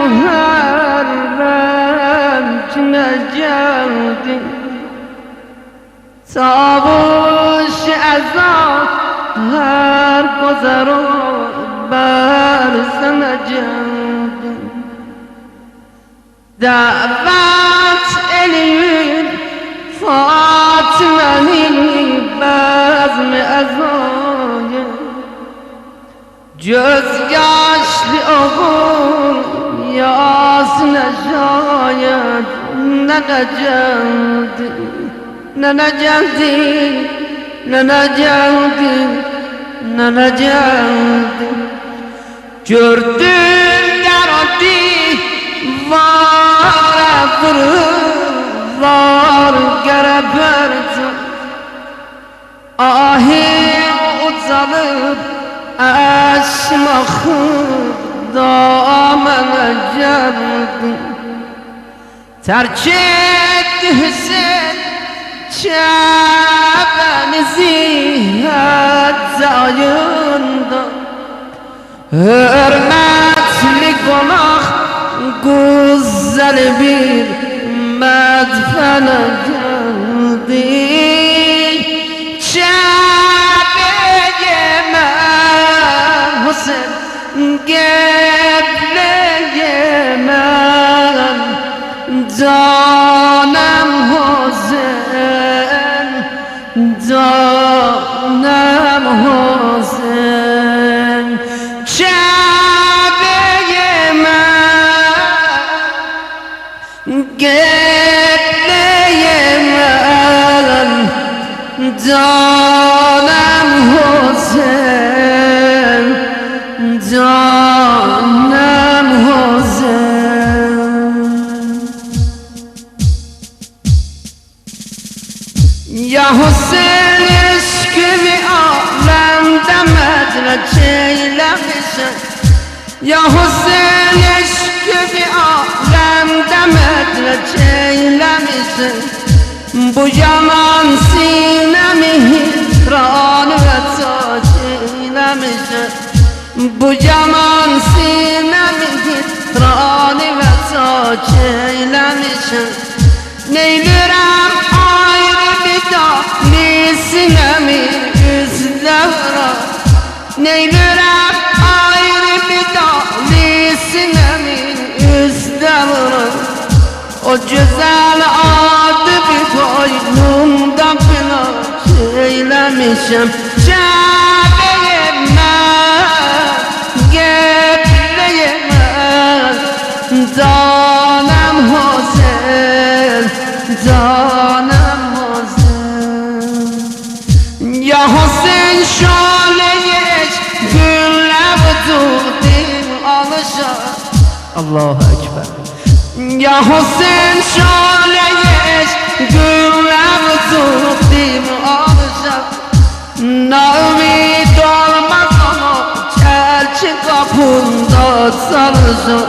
محرم که نجلدی تابوش ازاد هر گذر و برز نجلدی دعوت الین فاطمه بزم ازای جز گشت آقون یاس نشاید ننجلدی ننجلدی ننجلدی ننجلدی جردن درادی وار وار گربرد آهی uzalıp aşma Hudamına geldim terk etti Hüseyin Çabeni ziyaret ayında hürmetli konak güzel bir medfene geldi Gebleyemem canım Hüseyin canım Hüseyin Gebleyemem gebleyemem canım Hüseyin canım Hüseyin Ya Hüseyin eşkıvi alemde medrece eylemişsin Ya Hüseyin eşkıvi alemde medrece eylemişsin Bu yaman sinemi hidran ve taç eylemişsin Bu yaman sinemi hidran ve taç eylemişsin Neylürem ayrı bir dalisine mi üzlevra Neylürem ayrı bir dalisine mi üzlevra O güzel adı bir koynumda pınar eylemişim Çabeyemem, gebleyemem Canım Hüseyin, canım Hüseyin Ya Hüseyin şöyle geç günler tutayım alışar Allahu Ekber Ya Hüseyin şöyle geç günler tutayım alışar Navit olmaz onu çelçi kapında salışır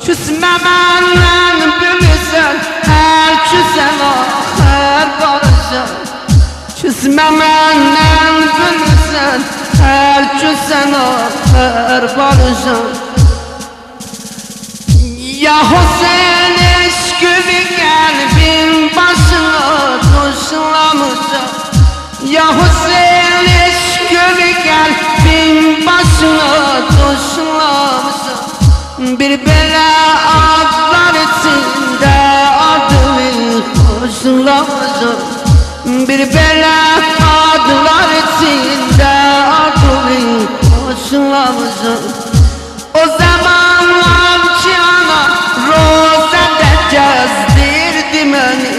Küsme benden bilirsen her küsen ahir barışır Küsme benden bilirsen her küsen ahir barışır Ya Hüseyin eşkıvi kalbin başına tuşlamışım Ya Hüseyin eşkıvi kalbin başına tuşlamışım Bir bela adlar içinde adını hoşlamışım Bir bela adlar içinde adını hoşlamışım O zamanlar ki ana rozada gezdirdi beni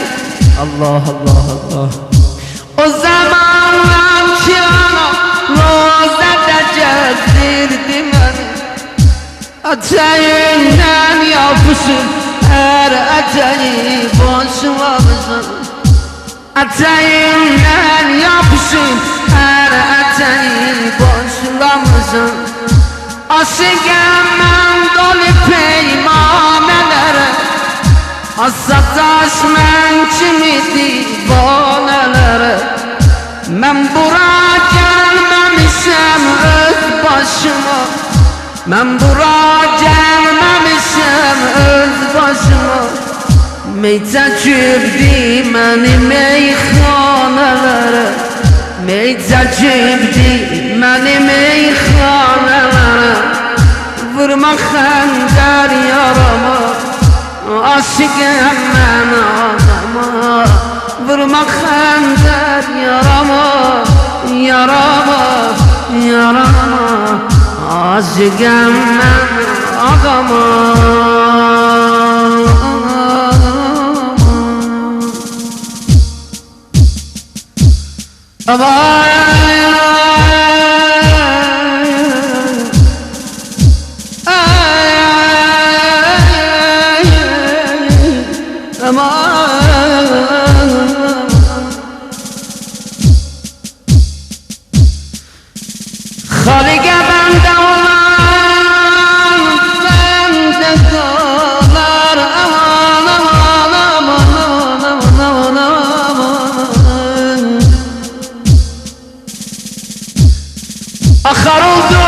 Allah Allah Allah O zamanlar ki ana rozada gezdirdi beni Eteğinden yapışıp her eteği boşlamışım Eteğinden yapışıp her eteği boşlamışım Aşıkım ben dolu peymanelere Asataş ben kimi divanelere Ben bura gelmemişim öz başıma Ben bura gelmemişim başıma Meytecibdi məni meyxanələrə Meytecibdi məni meyxanələrə Vurma xəncər yarama Aşıqəm mən adama Vurma xəncər yarama Yarama, yarama Aşıqəm mən adama Xaligə bəndə olan bəndə qalar aman aman aman aman aman Axar oldu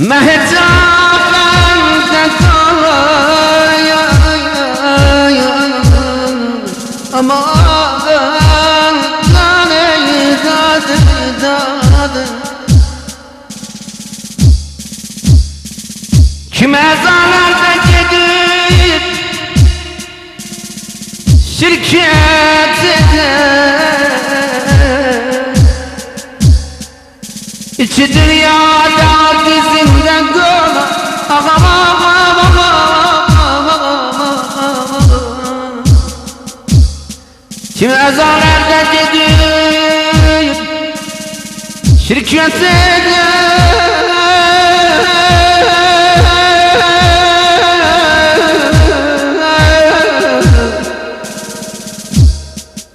Məhəcab bəndə qalar Aman ey dadı Kimə zalarda gedib şirkət edər İçi dünyada dizimdə qalar Ağam Kimə zalarda gedib şirkət edər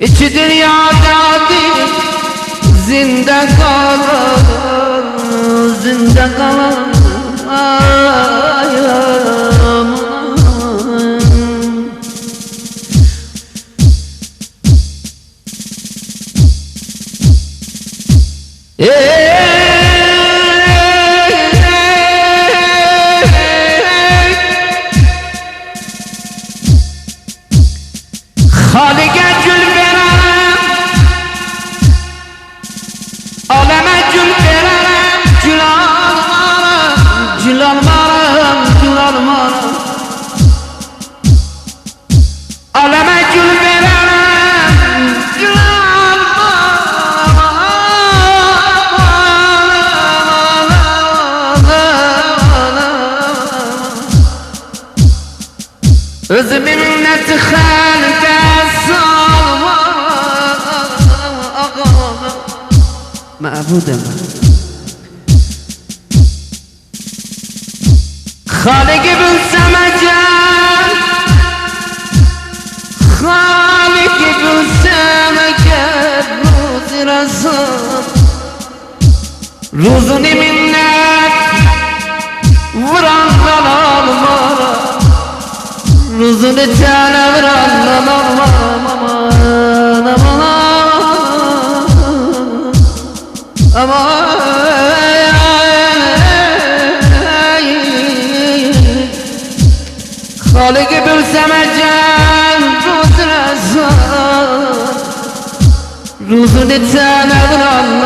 İçi dünyada zinde kalan Zinde kalan Halige gül verem Aleme gül verem Gül almarım Gül almarım Gül almarım Aleme gül verem Gül almarım Özü minneti halge معبودم خالق بالسما جان خالق بالسما جان روز رسول روزني منك وران المرة روزني تعالى وران المرة خالق بالسما جان روز رسول روز نتانا ورنا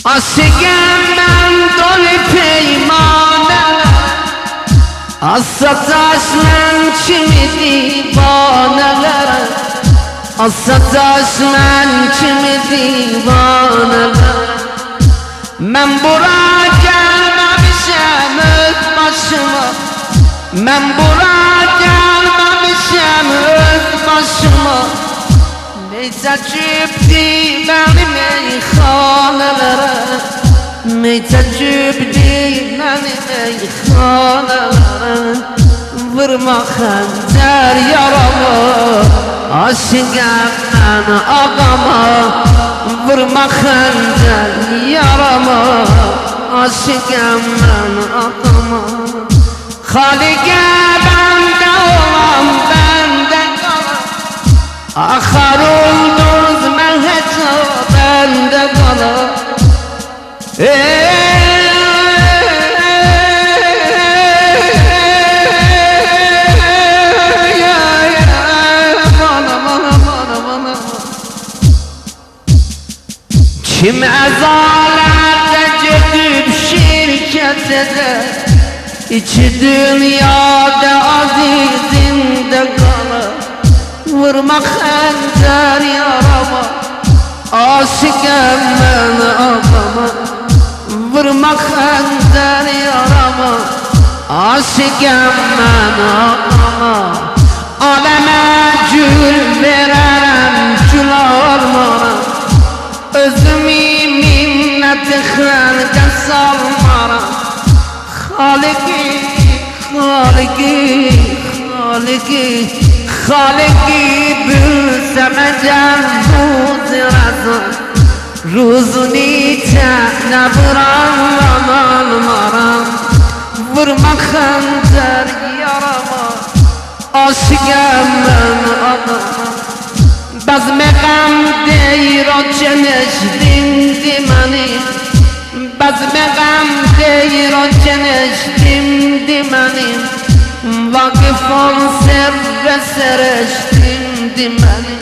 Aşıkım ben dolu peymane Asataşmen kimi divanelere Asataşmen kimi divanelere Ben bura gelmemişim öz başıma Ben bura gelmemişim öz başıma Meytecibdi benim meyxanelere Meytecibdi benim meyxanelere Vurma xəncər yarama Aşıqəm mən ağama Vurma xəncər yarama Aşıqəm mən ağama خالق بنده olan bende kalır Akar olduz mehco bende kalır Kim ezalerde gidip şirket eder İçi dünyada azizinde kalır Vurmak hançer yarama Aşıkem ben ağama Vurmak hançer yarama Aşıkem ben ağama Aleme gül vererem gül olmaram Özümü minneti xəlqə salmaram Xaliki, xaliki, xaliki Xaliki bilsəməcəm ruz razı Ruzuni təqnəburam aman maram Vurma xəncər yarama Aşıqəm mən adama بزم غم دی را چنشدیم دیمانی بزم غم دی را چنشدیم دیمانی واقفان سر سرشدیم دیمانی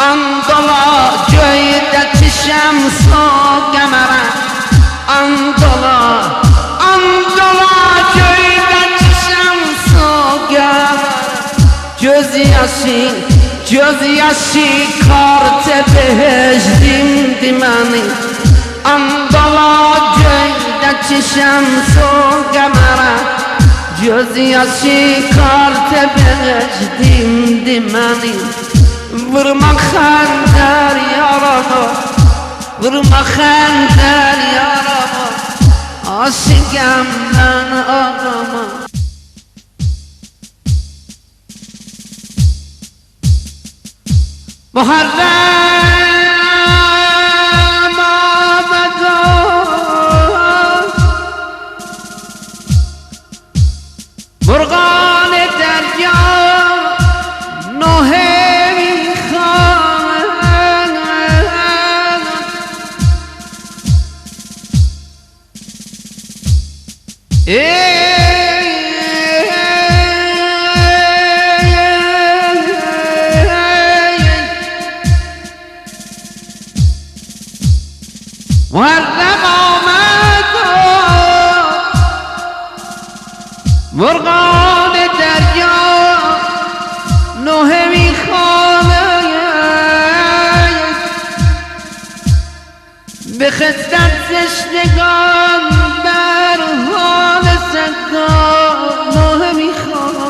اندالا جایده چشم سا گمره اندالا جایده چشم سا گمره جزی اشین Göz yaşı karte behecdim dimani Andala göyde çişem son kamera Göz yaşı karte behecdim dimani Vurma xəndər yarama Vurma xəndər yarama Aşıqəm mən ağama Muharrem Ahmet'o Murgan eder ya Nuhevi Khan Muharrem Ahmet'o Murgan derya Nuhevi khane Be khizdat zشتگان بر حال سکان Nuhevi khane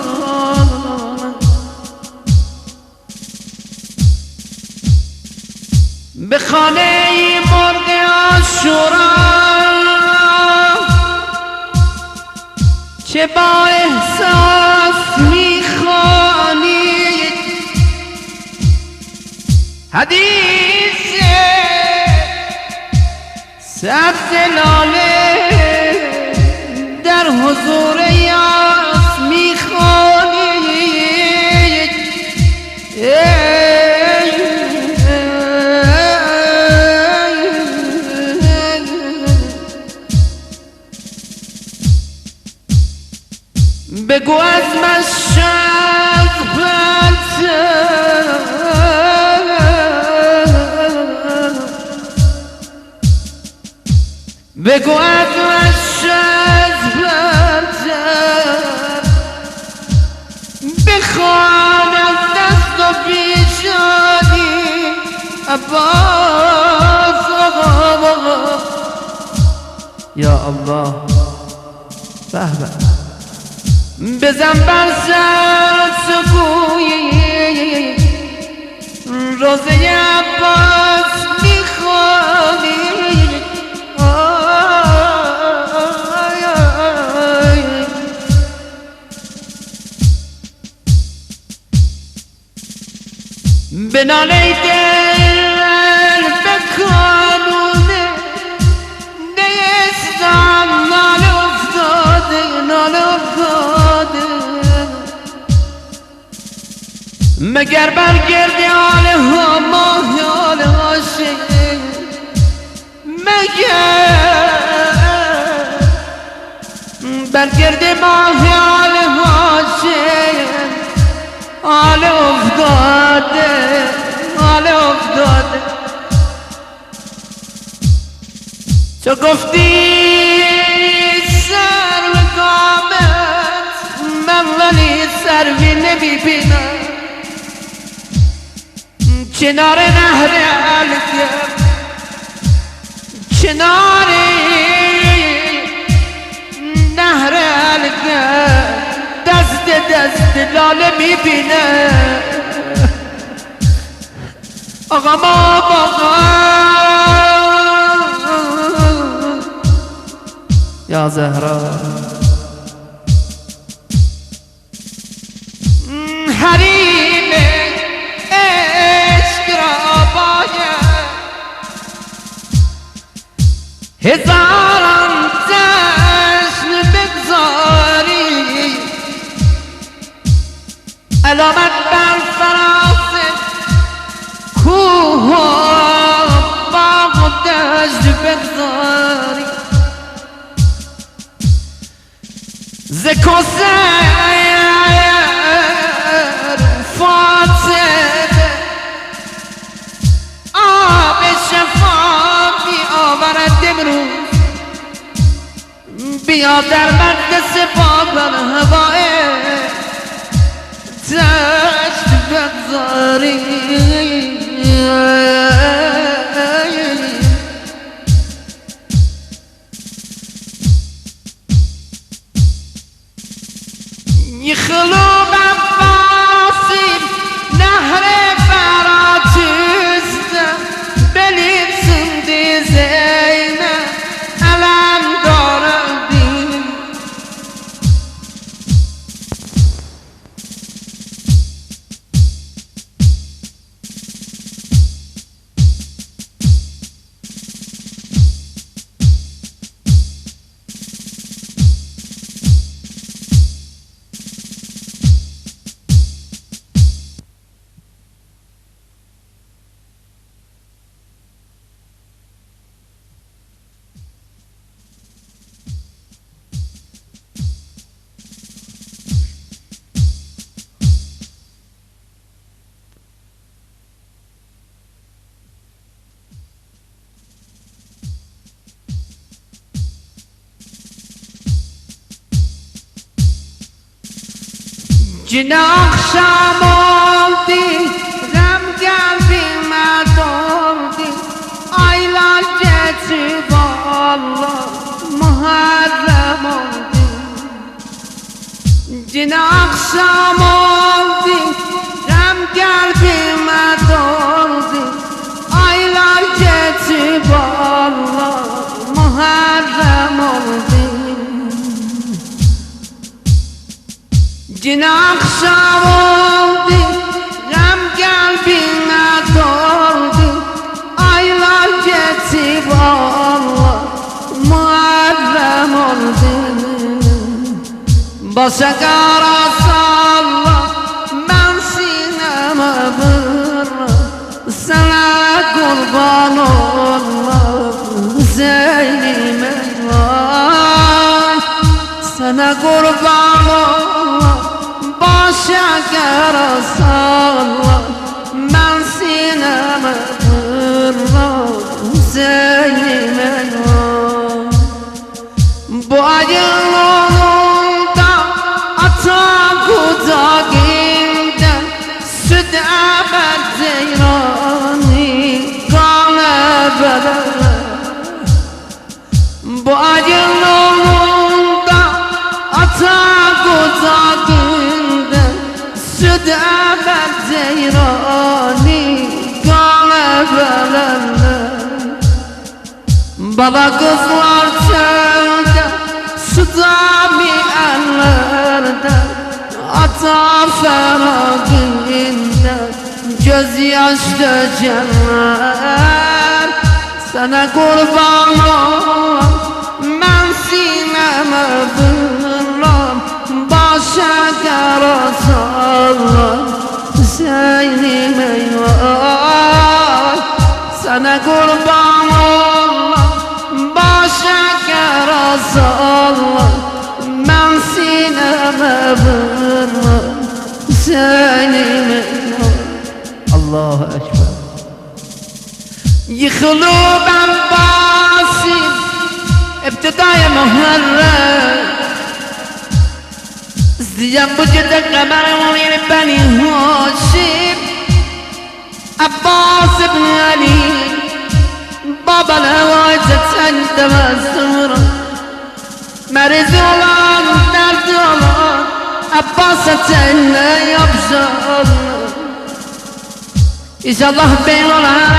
به خانه مرغ عاشورا چه با احساس میخوانی حدیث سبز لاله در حضور یاس میخوانی بگو از مشهد بگو از مشهد بخوان از دست و پیشانی عباس یا الله فهمه بزن بر سر سکوی روزه عباس میخوانی بنالی دل بکانونه نیستم نال افتاده مگر برگردی حال ما حال عاشق مگر برگردی ما حال عاشق حال افتاده حال افتاده تو گفتی سر و قامت من ولی سروی نمیبینم کنار نهر الگم کنار نهر الگم دست لاله میبینه آقا بابا یا زهرا حریم عشق را باید هزاران جشن بگذاری علامت بر فراز کوه و باغ و دشت بگذاری ز کوثر فاطمه آب شفا بیاورد امروز بیا در مجلس بابر هوای دشت بگذاری يخلو بفاصل نهر فراتوز بليد سندي زينة ألم دار الدين جناق شامالدی غم قلبی مداردی aylar geçip Allah muharrem oldu Yine akşam oldu Gam kalbime doldu Aylar geçip Allah muharrem oldu Yine akşam oldu Gam kalbime doldu Aylar geçip Allah muharrem oldu Başa kara salla ben sineme vurma Sana kurban olma Zeynime vay Sana kurban olma Başa kara salla ben sineme vurma Zeynime vay Bu ayın kucağımdan süt emer zeyrani kanı bedele Bu ayın onunda ata kucağımdan süt emer zeyrani kanı bedele Baba kızlar çölde sütami ellerde Ata feragında gözyaş dökerler Sana kurban olam ben sineme vururam Başa kara sallam Hüseyin'im eyvah, sana kurban Allah, başa keras Allah, ben sineme vurma, Hüseyin'im eyvah. Allahu Ekber. Yıkılıp Abbas'im ابتدای محرم زیم بجد قمر منیر بنی هاشم عباس بن علی بابا الهوایت تنگ دمستورا مریض olan درد olan عباس تنگ یابشان İnşallah ben olan